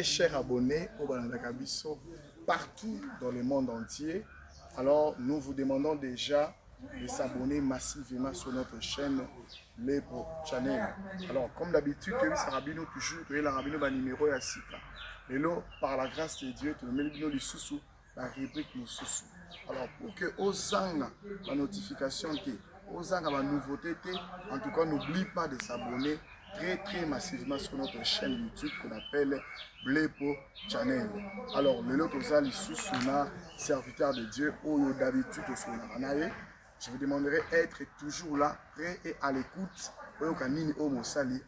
chers abonnés au Balandakabiso partout dans le monde entier. Alors, nous vous demandons déjà de s'abonner massivement sur notre chaîne Lepo Channel. Alors, comme d'habitude, ça rabino toujours, la rabino ba numéro ya sika. Et là, par la grâce de Dieu, tu nous mets les sous la rubrique nous sous. Alors, pour que aux angles, la notification, aux angles, la nouveauté, en tout cas, n'oublie pas de s'abonner très massivement sur notre chaîne YouTube qu'on appelle Lepo Channel. Alors, le lot aux angles sous serviteur de Dieu, ou d'habitude, je vous demanderai d'être toujours là, prêt et à l'écoute. Bonjour Moussali.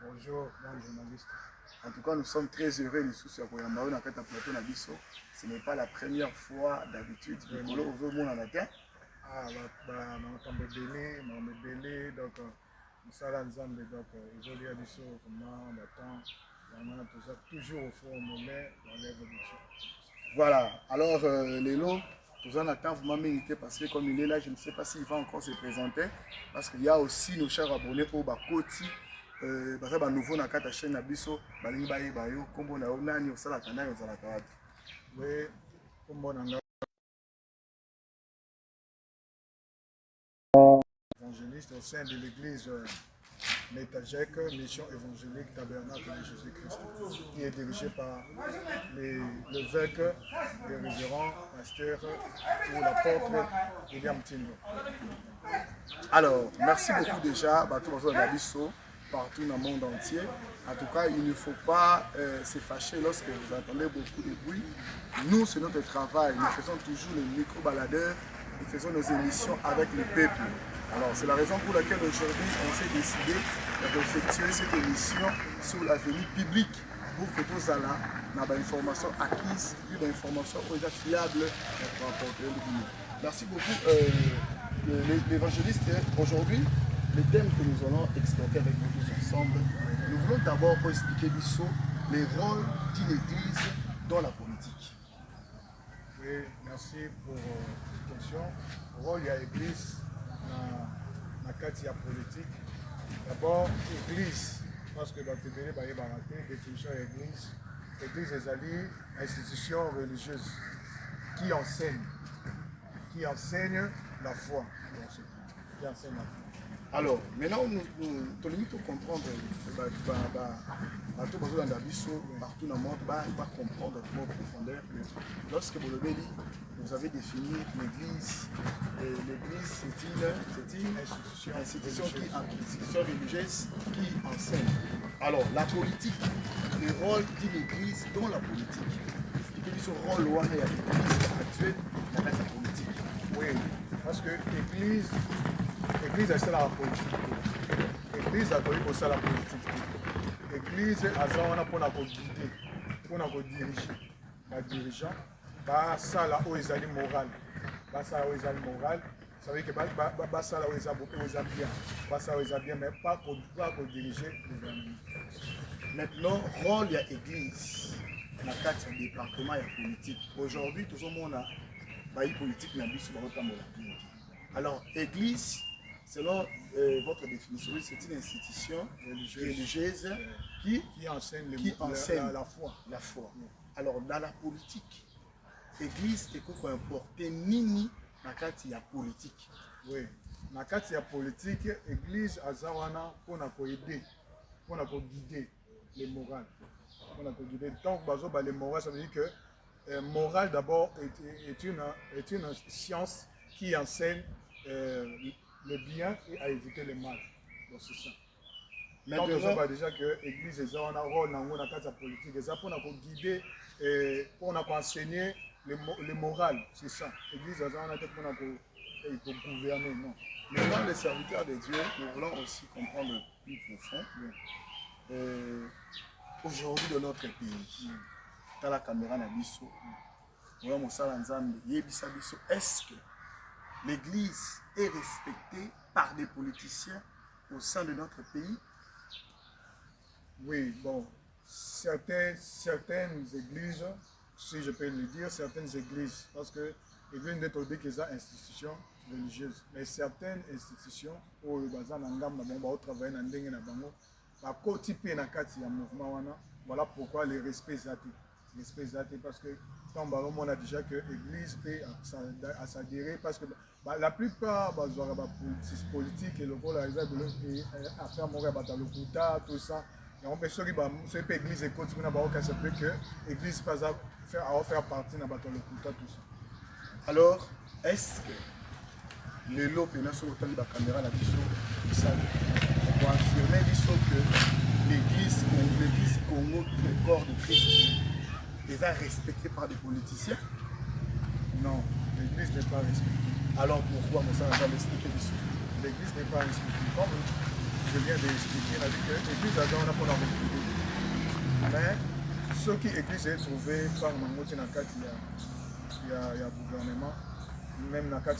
Bonjour, bon journaliste. En tout cas, nous sommes très heureux de sur Koyamba na kata plateau na biso. Ce n'est pas la première fois d'habitude que nous avons mon anakin. Ah, on belé, donc nous sommes ensemble, donc ils ont dit à biso comment battant, on a toujours au fond moment dans l'évolution. Voilà. Alors les lots, nous en attendons vraiment mérité parce que comme il est là, je ne sais pas s'il va encore se présenter parce qu'il y a aussi nos chers abonnés au Bakoti. Parce que nouveau na kata chaîne na biso balingi bayeba yo kombo na nani osala kana yo zala kawati. Oui, kombo na évangéliste au sein de l'église Métagec, mission évangélique tabernacle de Jésus-Christ, qui est dirigée par l'évêque et révérend pasteur ou l'apôtre William Tindo. Alors, merci beaucoup déjà à tous les abisso partout dans le monde entier. En tout cas, il ne faut pas se fâcher lorsque vous entendez beaucoup de bruit. Nous, c'est notre travail. Nous faisons toujours les micro-baladeurs. Nous faisons nos émissions avec le peuple. Alors, c'est la raison pour laquelle aujourd'hui, on s'est décidé d'effectuer cette émission sur l'avenue publique pour que tous allons dans l'information acquise, puis l'information fiable pour apporter le but. Merci beaucoup, l'évangéliste. Aujourd'hui, le thème que nous allons explorer avec vous tous ensemble, nous voulons d'abord expliquer les rôles d'une église dans la politique. Oui, merci pour cette question. Le rôle de l'église dans la qualité politique. D'abord, l'église, parce que dans le télé, il y a une définition de l'église. L'église est une institution religieuse qui enseigne la foi. Qui enseigne la foi. Alors, maintenant, nous devons comprendre, partout dans le monde, va comprendre en profondeur que lorsque vous avez défini l'église, l'église c'est une institution religieuse qui enseigne. Alors, la politique, le rôle d'une église dans la politique, expliquez ce rôle de l'église actuelle dans la politique. Oui, parce que l'église est celle à la politique. L'église a connu pour ça la politique. L'église a ça pour la guider, pour la diriger. Les dirigeants, ça là où ils allaient moral. Ça où ils allaient moral. Ça veut dire que ça là où ils allaient bien. Ça où ils allaient bien, mais pas pour diriger les amis. Maintenant, rôle de l'église dans le département de politique. Aujourd'hui, tout le monde a une politique dans le. Alors, l'église, selon votre définition, c'est une institution religieuse qui enseigne la foi. Alors, dans la politique, l'église est quoi importer nini dans la politique. Oui, dans la politique, l'église a zawana pour aider, pour guider les morales. Donc, les morales, ça veut dire que morale d'abord est une science qui enseigne le bien et à éviter le mal. Donc c'est ça. Donc on voit déjà que l'église est un rôle dans la politique. C'est pour guider et pour enseigner le moral. C'est ça. L'église est un pour gouverner. Non. Maintenant, les serviteurs de Dieu, nous voulons aussi comprendre plus profond. Aujourd'hui, dans notre pays, dans la caméra, est-ce que l'église est respectée par des politiciens au sein de notre pays? Oui, bon, certaines églises, si je peux le dire, certaines églises, parce que l'église n'est pas des institutions religieuses, mais certaines institutions, où les gens travaillent dans bakoti mpe na kati ya mouvement wana. Voilà pourquoi le respect zate. Respect zate parce que tant on a déjà que l'église peut s'adhérer parce que la plupart des politiques et le rôle à faire mourir le quota, tout ça. Et on peut se dire que l'église est continue à que l'église peut faire partie de le quota, tout ça. Alors, est-ce que les lots pénals sur autant de la caméra, la vision, pour affirmer que l'église Congo, le corps de Christ, est respecté par des politiciens? Non, l'église n'est pas respectée. Alors pourquoi Moussa va l'expliquer ici? L'église n'est pas respectée. Comme je viens d'expliquer, l'église a déjà pour la respecter. Mais ce qui l'église est trouvé par Mamouti Nakat, il y a gouvernement, même Nakat,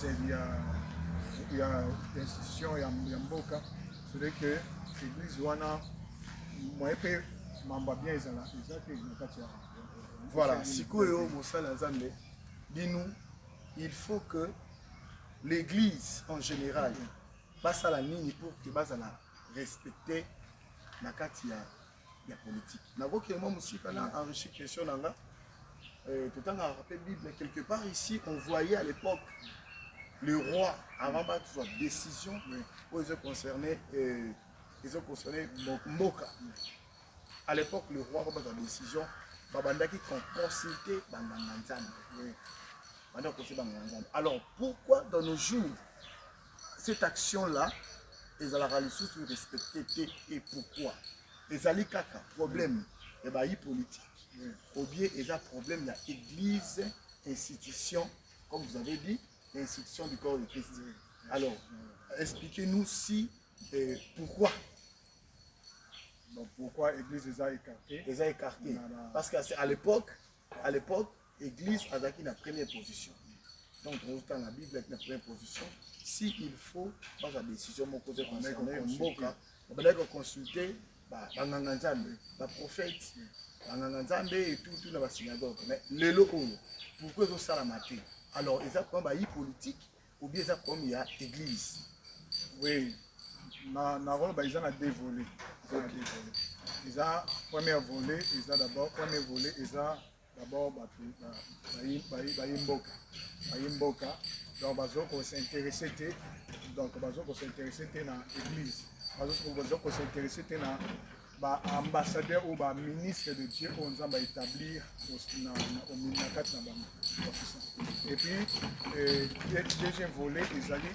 il y a institution, il y a Mboka. C'est-à-dire que l'église, moi, je bien voilà, si dis-nous, il faut que l'église en général passe à la ligne pour que base à respecter la politique. N'a aussi enrichi question là. Tout en rappelé Bible quelque part ici, on voyait à l'époque le roi avant de faire décision où ils ont concerné Mboka. À l'époque, le roi a pris sa décision. Alors, pourquoi dans nos jours, cette action-là, ils ont la réalisation respectée et pourquoi? Ils ont un problème politique, ou bien ils ont un problème de l'église, institution, comme vous avez dit, l'institution du corps de Christ. Alors, expliquez-nous si, pourquoi. Donc pourquoi l'église les a écartés? Les a écartés. Parce qu'à l'époque, l'église a acquis la première position. Donc, dans la Bible, avec la première position, s'il faut, dans la décision, on peut consulter les prophètes, et tout dans la synagogue. Mais le loco, pourquoi ils ont ça la matin? Alors, ils ont problème politique ou bien ils ont problème l'église? Oui. Ils ont deux volets. Ils ont premier volet, ils ont d'abord premier volet, ils ont d'abord Mboka. Donc ils s'intéresser donc ils s'intéresser dans l'église. Ils s'intéresser dans ambassadeur ou ministre de Dieu qu'on a établir au et puis deuxième volet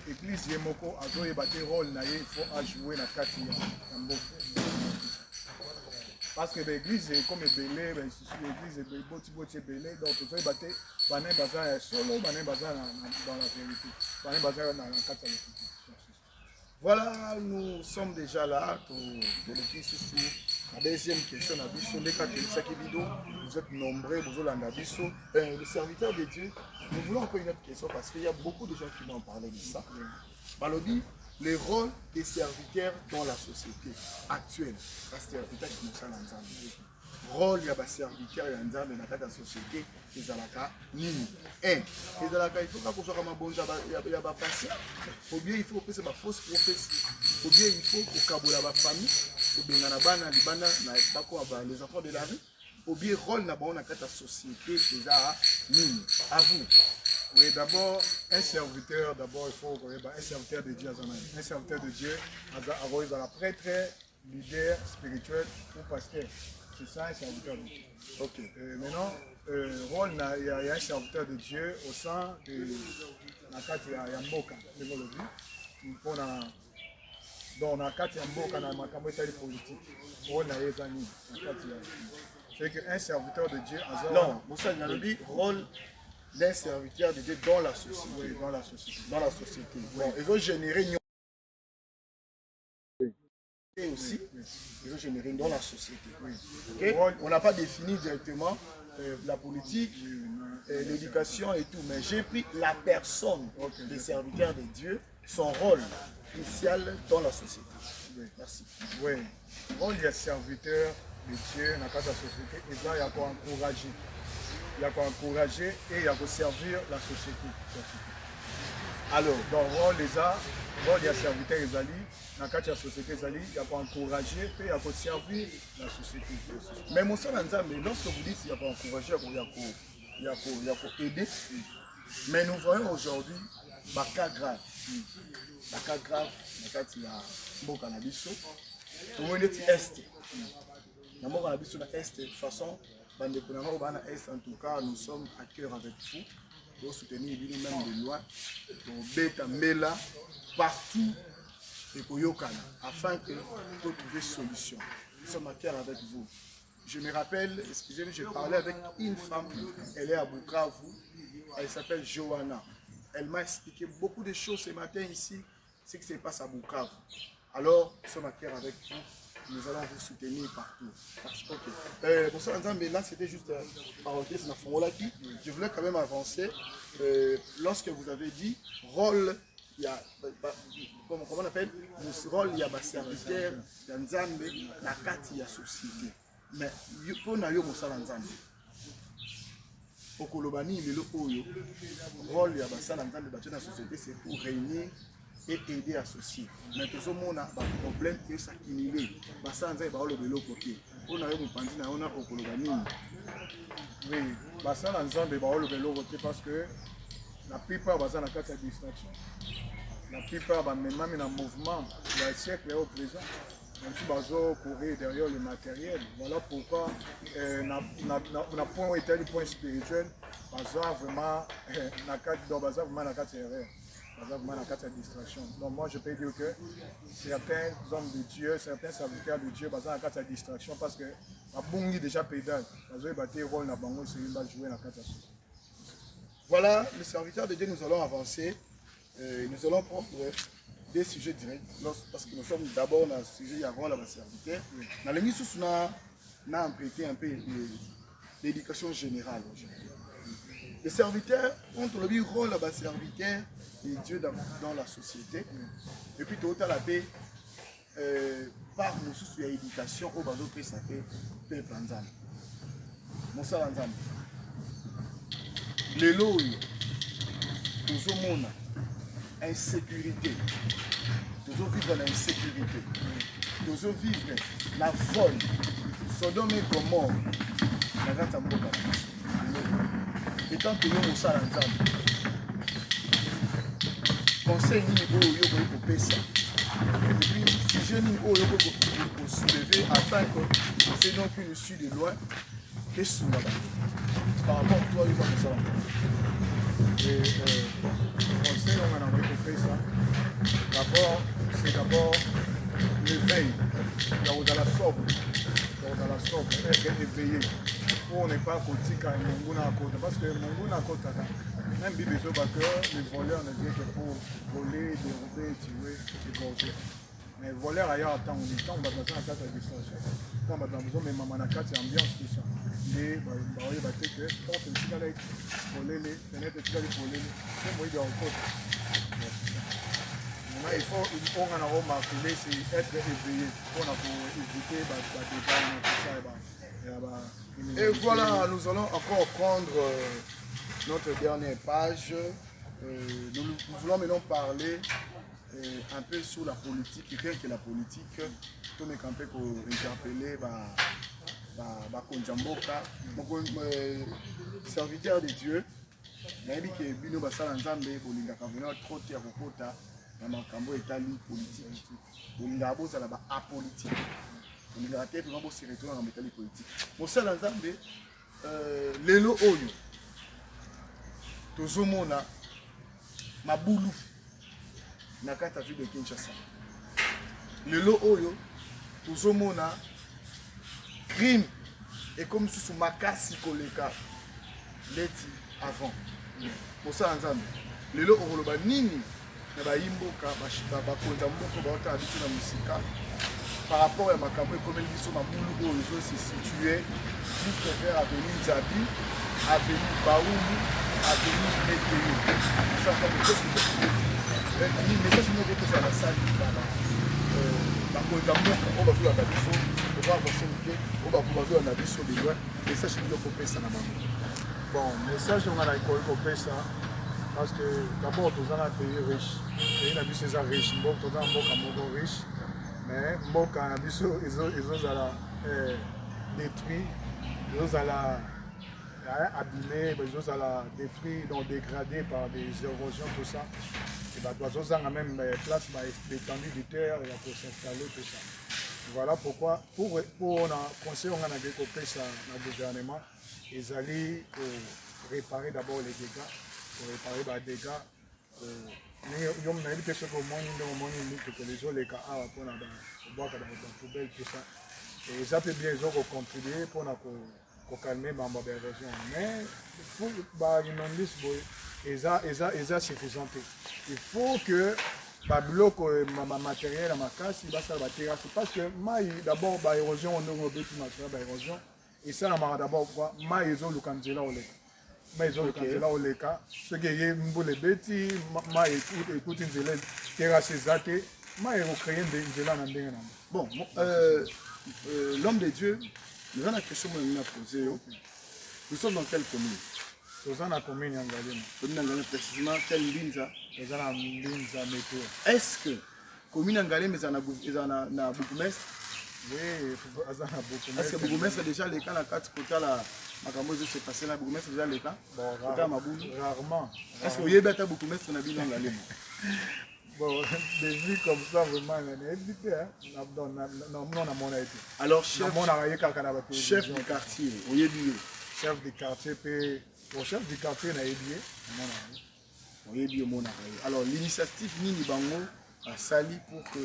l'église Yemoko a joué un rôle il faut jouer dans carte parce que l'église est comme belé l'église est belé donc il faut battre bané bazar solo bané bazar dans la vérité bané bazar dans la carte. Voilà, nous sommes déjà là pour vérifier sur la deuxième question. Vous êtes nombreux, vous êtes le serviteur de Dieu. Nous voulons encore une autre question parce qu'il y a beaucoup de gens qui m'ont parlé de ça. Malobi, le rôle des serviteurs dans la société actuelle. Rôle ya ba serviteur ya nzambe na kata société ezalaka nini? Ezalaka il faut ka kozwaka mabonza ya ba patient, ou bien il faut pesa ba fausse prophétie, ou bien il faut kokabola ba famille, ou bien na bana libana na bako ba les enfants de la rue, ou bien rôle na ba na kata société eza nini? À vous. Oui, d'abord un serviteur, d'abord il faut un serviteur de Dieu, un serviteur de Dieu, un prêtre, leader spirituel ou pasteur. C'est ça un serviteur de Dieu. Ok. Maintenant, rôle, il y a un serviteur de Dieu au sein de la carte Yamboka. Dans la carte Yamboka, dans la carte politique, rôle c'est qu'un serviteur de Dieu. Non, Moussa Nalobi, rôle d'un serviteur de Dieu dans la société. Oui, dans la société. Dans la société. Bon, ils ont généré et aussi, ils ont généré dans la société. Okay? On n'a pas défini directement la politique, l'éducation et tout, mais j'ai pris la personne des serviteurs de Dieu, son rôle initial dans la société. Merci. Oui, le rôle des serviteurs de Dieu dans la société, il y a quoi encourager. Il y a quoi encourager et il y a quoi servir la société. Alors, dans le rôle des serviteurs, na kati ya société ezali ya koencourager mpe ya koservir la société. Mais mosala nzambe, lorsque vous dites il y a pas encourager, il y a aider, mais nous voyons aujourd'hui des cas graves. Des cas graves, dans kati ya mboka na biso. Tout le monde est est. Na mboka na biso na est, de façon, bande konanga bana est, en tout cas, nous sommes à cœur avec vous. Pour soutenir même de loin, pour bêta mela partout et pour yokana, afin que vous trouver solution. Nous sommes à cœur avec vous. Je me rappelle, excusez-moi, j'ai parlé avec une femme, elle est à Bukavu, elle s'appelle Johanna. Elle m'a expliqué beaucoup de choses ce matin ici, ce qui se passe à Bukavu. Alors, nous sommes à cœur avec vous. Nous allons vous soutenir partout. Bonsoir Nzambe, là c'était juste parenthèse, je voulais quand même avancer. Lorsque vous avez dit rôle, il y a, comment on appelle, le rôle, il y a un serviteur, il y a Nzambe, la carte, il y a société. Mais pour nous, Moussala Nzambe. Pour Kolobani, le rôle, il y a un société, c'est pour réunir et aider associés. Mais tout le monde a un problème que ça qui n'est pas. Ça, on a le côté. On a eu un pandine, on a un oui, ça, on a le côté parce que la plupart ont la carte de distraction. La plupart ont même un mouvement. Il y a un siècle au présent. Même si on courir derrière le matériel. Voilà pourquoi on a point établi le point spirituel. Vraiment, la carte erreur. La distraction. Donc moi je peux dire que certains hommes de Dieu, certains serviteurs de Dieu, basent la distraction parce que la bongi déjà pédale. Voilà, les serviteurs de Dieu, nous allons avancer. Nous allons prendre des sujets directs parce que nous sommes d'abord dans le sujet avant la serviteur. Dans l'émission, nous avons prêté un peu l'éducation générale aujourd'hui. Les serviteurs ont le rôle de serviteur et Dieu dans la société. Et puis tout à la paix, par nous sous l'éducation au bateau que ça fait peuple Nzambe. Moussa Nzambe. Les lois, nous avons insécurité. Nous devons vivre l'insécurité. Nous devons vivre la vol. Sodome et Gomorrhe. Et tant que nous sommes ensemble, conseil nous pour faire ça. Et puis, si je nous pour soulever afin que c'est donc une issue de loin et sous là-bas. Par rapport à toi, il va nous ça. Et conseil, on a envoyé pour faire ça. D'abord, c'est d'abord l'éveil. Dans la sobre. Dans la sobre, être éveillé. On n'est pas côté quand Mungu à côté. Parce que Mungu à côté, même Bible dit que les voleurs ne viennent que pour voler, dérober, tuer, égorger. Mais les voleurs ailleurs attendent, on va dans la carte de distraction. Quand on va dans la maison, mais maman a carte ambiance tout ça. Les barrières battent que porte une cigarette, voler les fenêtres, cigarette, voler les. C'est moi qui est en côte. Il faut qu'on a remarqué, c'est être éveillé. On a pour éviter les débats, tout ça. Et voilà, nous allons encore prendre notre dernière page. Nous voulons maintenant parler un peu sur la politique, et rien que la politique, tout le monde peut interpeller Konjamboka, serviteur de Dieu. Il a dit que Bino Basala Nzambe, trop de terre dans ma cambo étali politique. Il a beau ça là-bas apolitique. Il a été vraiment se retourner dans la métallique politique. Mon seul ensemble, Lelo Oyo, Tozomona, Maboulou, Nakata ville de Kinshasa. Lelo Oyo, Tozomona, crime, et comme sous Makasi Koleka, l'éti avant. Mon seul ensemble, Lelo Oyo, Nini, Nabaimboka, Bakonzamboka, Baota, na Musika. Par rapport à ma campagne, comme ils sont à Boulou, se situait juste vers avenue Zabi, avenue Baoulou, avenue Météo. Ça fait quelque chose qui est mais ça, je me dis que c'est la salle qui va là. On va faire la Bisso, on va avancer le pied, on va pouvoir faire la Bisso de loin, et ça, je me dis qu'on peut ça là-bas. Bon, message, on a la coupé ça. Parce que d'abord, nous avons un pays riche. Le pays est riche. Nous avons un pays riche. Mais nous avons un pays détruit. Nous avons abîmé, nous avons détruit, donc dégradé par des érosions, tout ça. Et nous avons même place d'étendue du terre pour s'installer, tout ça. Voilà pourquoi, pour un conseil, on a découpé ça dans le gouvernement. Ils allaient réparer d'abord les dégâts. Pour réparer les dégâts. Nous avons dit que ce que les gens les cas pour boire dans la poubelle, tout ça. Et ça peut bien contribuer pour calmer les régions. Mais pour les c'est suffisant. Il faut que le matériel à ma casse, il va faire la terrasse. Parce que d'abord, l'érosion, on a une érosion. Et ça, d'abord, ils ont le candidat au lait. Mais ils ont le candidat au lait. Ce qui est les bêtis, écoute une zélène, terrasse zaté, ils ont créé une zélène. Bon, l'homme de Dieu, nous avons la question que nous avons posée. Nous sommes dans quelle commune? Nous sommes dans la commune d'Angalema. Commune d'Angalema, précisément, quelle Mbinza? Nous sommes dans Mbinza météo. Est-ce que la commune d'Angalema est un bourgmestre? Oui, est-ce que le bourgmestre est déjà le cas dans 4 côtés la Makambo s'est passé là, le bourgmestre est déjà le cas? Rarement. Est-ce que vous avez un bourgmestre dans Angalema? Bon, des vues comme ça, vraiment, on est évité. Non, on a mon été. Alors, chef du quartier, vous avez dit. Chef du quartier, bon, chef du quartier, on a aidé. On a aidé. Alors, l'initiative Nini Bango a sali pour que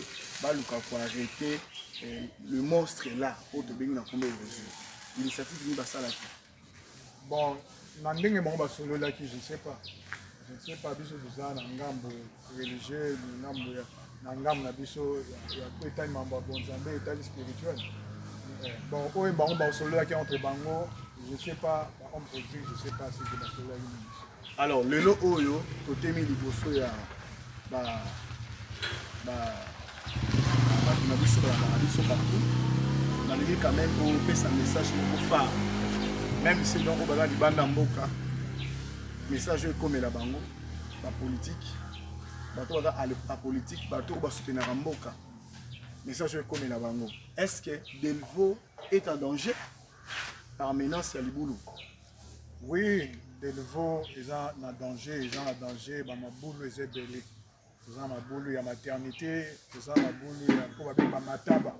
Baluka puisse arrêter le monstre là, pour te bénir dans combien de jours. L'initiative Nini Basala. Bon, Nandenge Bango Basolo là qui je ne sais pas. Je ne sais pas, biso ça na ngambo religieux, na ngambo na biso ya ko etali mambo bon Nzambe etali spirituel. Bon, oyo bango ba solo là qui entre bango, je ne sais pas, on peut dire, je ne sais pas si c'est la solo là. Alors, le lot oyo totemi liboso ya na biso partout. On a dit quand même qu'on peut un message pour phare. Même si donc on va di banda mboka. Message comme la bango, la politique, la politique, la soutenir en boka. Message comme la bango. Est-ce que Delvaux est en danger par menace à Liboulou? Oui, Delvaux est en danger, ils sont en danger, ma boulou est belé. Ils ont ma boulou, il y a maternité, ils ont ma boulou, il y a mataba.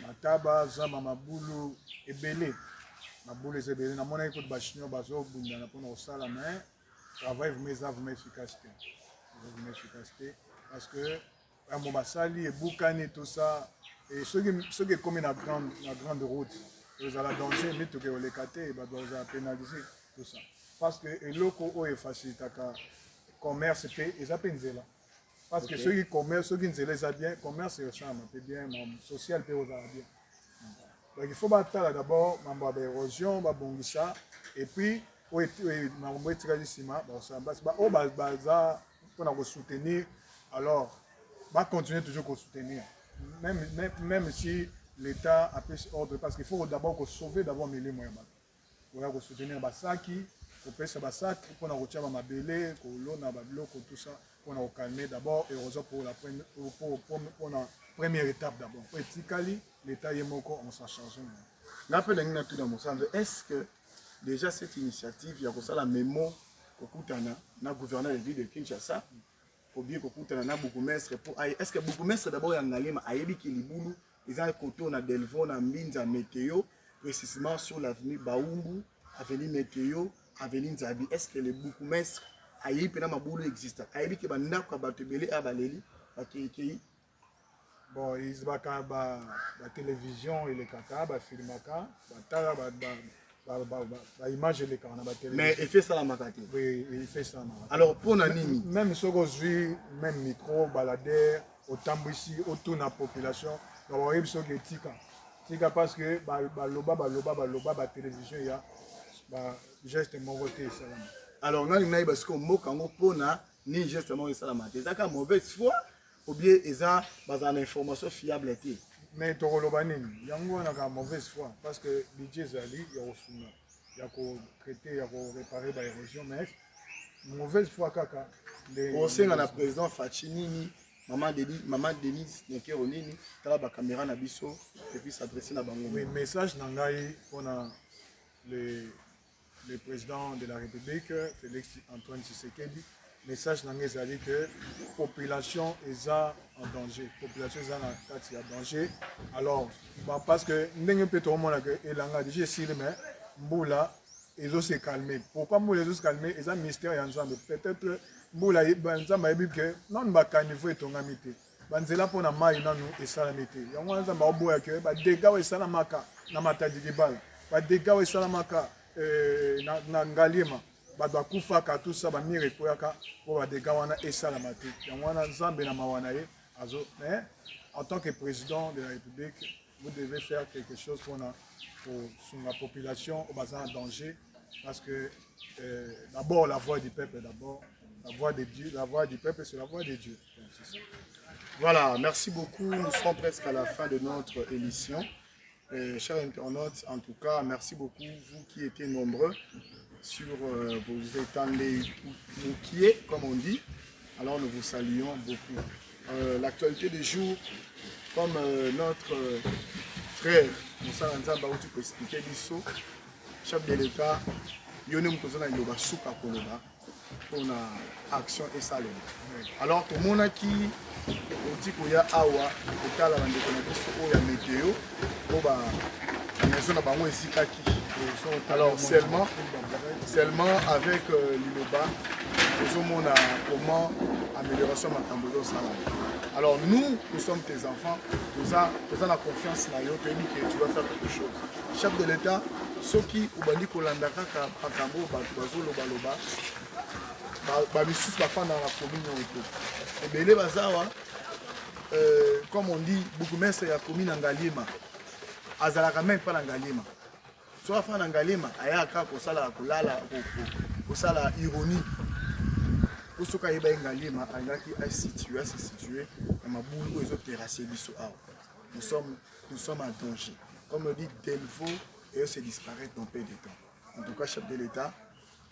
Mataba, ils ont ma boulou est belé. Ma boulou est belé. Na mona écoute bachignon bazo bunda pour nos salles mais travail vous met efficacité. Vous met efficacité parce que un bon basali et boukani tout ça et ceux qui commis la grande route ils ont la danger mais tout que les cater bah doivent pénaliser tout ça parce que et loko est facilité ka commerce paye ils appellent là parce que ceux qui commerce ceux qui ne les a bien commerce c'est ça mais bien social paye aux bien. Donc il faut battre d'abord mambo d'érosion ba bongisa et puis oui, pour soutenir, alors, va continuer toujours à soutenir. Même si l'État a pris ordre, parce qu'il faut d'abord sauver d'abord les moyens. Pour soutenir Basaki, pour payer Basaki, pour retirer ma belé, pour l'eau, tout ça, pour calmer d'abord et pour la première étape d'abord. Pour l'État est moko, on s'en charge. Est-ce que déjà cette initiative, il y a la mémo na gouverneur de ville de Kinshasa, ou bien na bourgmestre pour est-ce que bourgmestre d'abord en Ngalema a yebi ki Liboulou, ils ont un côté na Delvaux na Mbinza météo, précisément sur l'avenue Baumbu, avenue météo, avenue Nzabi. Est-ce que le bourgmestre a yebi na maboulou existe? A yebi ki banda ko batebele a baleli bakiki? Bon, ils se battent la télévision et les kata, ba filmaka, ba tala ba image les kata na ba télévision. Mais il fait ça la makati. Oui, il fait ça. Alors pour Nanini, même si on même micro baladeur, autant ici autour de la population, on va voir ce qui est tika parce que ba télévision il y a ba geste mauvais ça. Alors Nanini parce que mot kango pona ni justement ça la matin. Ça ka mauvaise foi ou bien ça bazan information fiable était. Mais to kolobanini yango na ka mauvaise foi parce que budget zali ya osuna ya ko traiter ya ko réparer ba érosion mais mauvaise foi kaka. Osenga na président Fachinini, maman Denise Nekero nini, tala ba caméra na biso et puis s'adresser na bango. Oui, message nangai on a le président de la République Félix Antoine Tshisekedi. Message nangai ça dit que population est en danger. Population est en danger. Alors parce que ndenge peut tout le monde que elanga déjà si mais mbula ils ont se calmer. Pourquoi mbula ils ont se calmer? Ils ont mystère ensemble. Peut-être mbula banzamba yebi que non ba caniveau etongami te. Banzela pona mai nanu esalami te. Yango nzamba oboya que ba dégâts esalamaka na matadi kibala. Ba dégâts esalamaka na Ngaliema. Ba kufaka tout ça ba mire koyaka pour ba dégâts wana esalama te. Yango wana nzambe na mawana ye azo mais en tant que président de la République vous devez faire quelque chose pour la population au bassin en danger parce que d'abord la voix du peuple, d'abord la voix de Dieu, la voix du peuple c'est la voix de Dieu. Donc, voilà, merci beaucoup. Nous sommes presque à la fin de notre émission. Chers internautes, en tout cas, merci beaucoup vous qui étiez nombreux sur vos étendés moukiers, comme on dit. Alors nous vous saluons beaucoup. L'actualité du jour, comme notre frère Moussa Nzamba où tu peux expliquer l'ISO, chef de l'État, Yonem Kozana Yoba Souka Koloba, pour une action et salé. Alors, tout le monde qui dit qu'il y a Awa, l'État la météo, alors seulement avec l'ILOBA, nous avons comment amélioration de la. Alors nous sommes tes enfants, nous avons la confiance dans eux, que tu vas faire quelque chose. Chef de l'État, ceux qui ont dit qu'on a dans la commune, comme on dit, beaucoup de gens commune en Ngaliema. Azalaka même pas en Ngaliema. Soit en Ngaliema, ayaka kosala kolala kosala ironie. Pour ceux qui ont Ngaliema, ayaki a situé dans ma boule où ils ont terrassé biso. Nous sommes en danger. Comme on dit, Delvaux et eux se disparaître dans peu de temps. En tout cas, chef de l'État,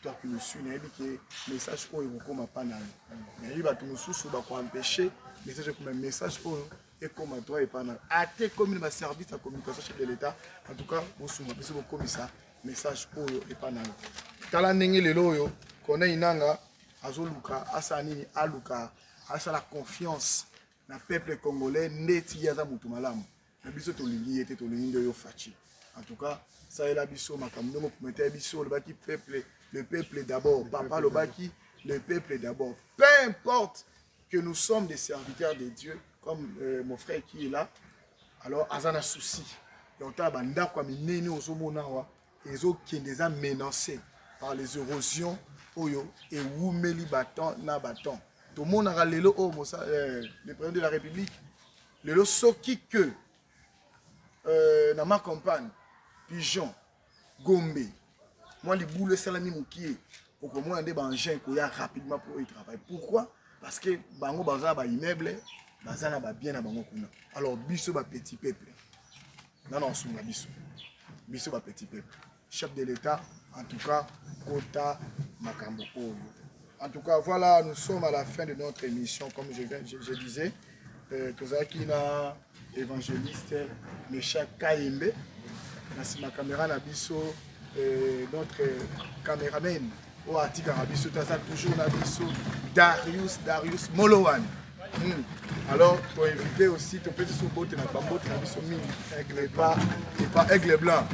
toi qui nous suis, le message où il faut pas naïf. Mais il va tout nous soucier pour empêcher message comme un message et comme à toi et pas naïf. À tes communes, ma service à communication chef de l'État, en tout cas, vous soumettez vos commissaires, message où et pas naïf. Tala nengi le loyo, qu'on a inanga, azoluka, asanini, aluka, asa la confiance dans le peuple congolais, neti yaza mutumalamu. Na biso to lingi yete to lingi yo fachi. En tout cas, ça est la biso makambo mo prometteur biso le baki peuple. Le peuple d'abord, papa le baki, le peuple d'abord. Peu importe que nous sommes des serviteurs de Dieu, comme mon frère qui est là, alors azana souci. Donc banda kwa minene ozomona wa ezo qui déjà menacés par les érosions oyo et wumeli bâton na bâton. Tout le monde a lelo oh le président de la République, lelo soki que dans ma campagne Pigeon Gombe. Moi, les boules, c'est la même qui est. Pour que moi, on ait un engin qui rapidement pour y travailler. Pourquoi? Parce que bango baza ba immeuble, baza na ba bien na bango kuna. Alors biso ba petit peuple. Non, sous la biso. Biso ba petit peuple. Chef de l'État, en tout cas, Kota Makambo. En tout cas, voilà, nous sommes à la fin de notre émission, comme je disais. Tozaki na évangéliste Mecha Kaimbe. Na caméra na biso. Notre caméraman au Atika Rabiso toujours Nabiso Darius Molowan. Alors pour éviter aussi ton petit sous-boat na bambote na biso mini aigle pas aigle blanc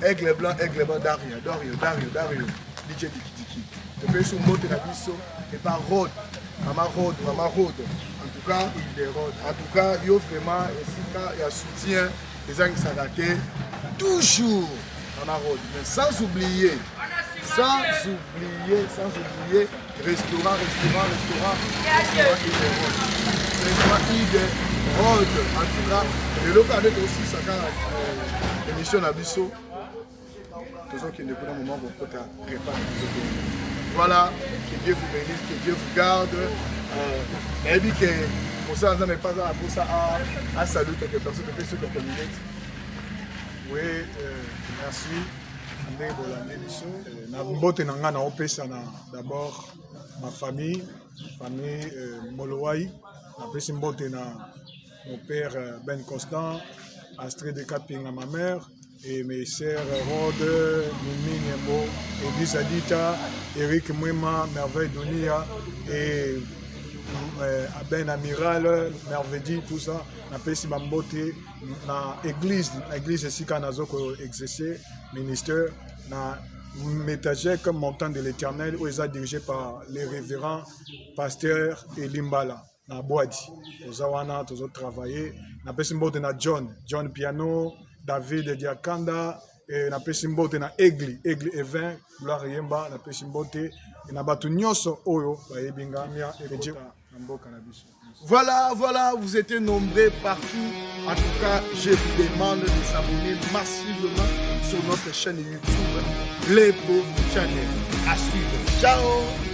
Dario DJ Diki ton petit sous-boat na biso et pas Road Mama Road en tout cas il est Road en tout cas yo vraiment il y a soutien les gens qui s'arrêtent toujours mais sans oublier, restaurant Ide Road. En tout cas, le local est aussi ça quand l'émission Nabiso. Toujours qu'il ne peut pas un moment pour préparer. Voilà, que Dieu vous bénisse, que Dieu vous garde. Et puis que pour ça, on n'a pas pour ça à saluer quelques personnes qui fait sur quelques minutes. Oui, merci. ndenge bolandi biso na mbote na nga na opesa na d'abord ma famille Molowai napesi mbote na mon père Ben Constant, Astrid Kapinga ma mère et mes sœurs Rode, Mimi Niembo, Elise Adita, Eric Mwema, Merveille Donia et Ben Amiral, Merveille, tout ça. Napesi Bambote na église esika nazoko exercer ministère na métagère comme montant de l'Éternel où ils sont dirigés par les révérends pasteurs et Limbala na Boadi. Ozawana tous travailler. Napesi mbote na John Piano, David Diakanda et napesi mbote na Egli Evin Gloire Yemba napesi mbote na batu nyonso oyo bayebinga mia ereje na mboka na biso. Voilà, vous étiez nombreux partout. En tout cas, je vous demande de s'abonner massivement sur notre chaîne YouTube, Lepo Channel. À suivre. Ciao!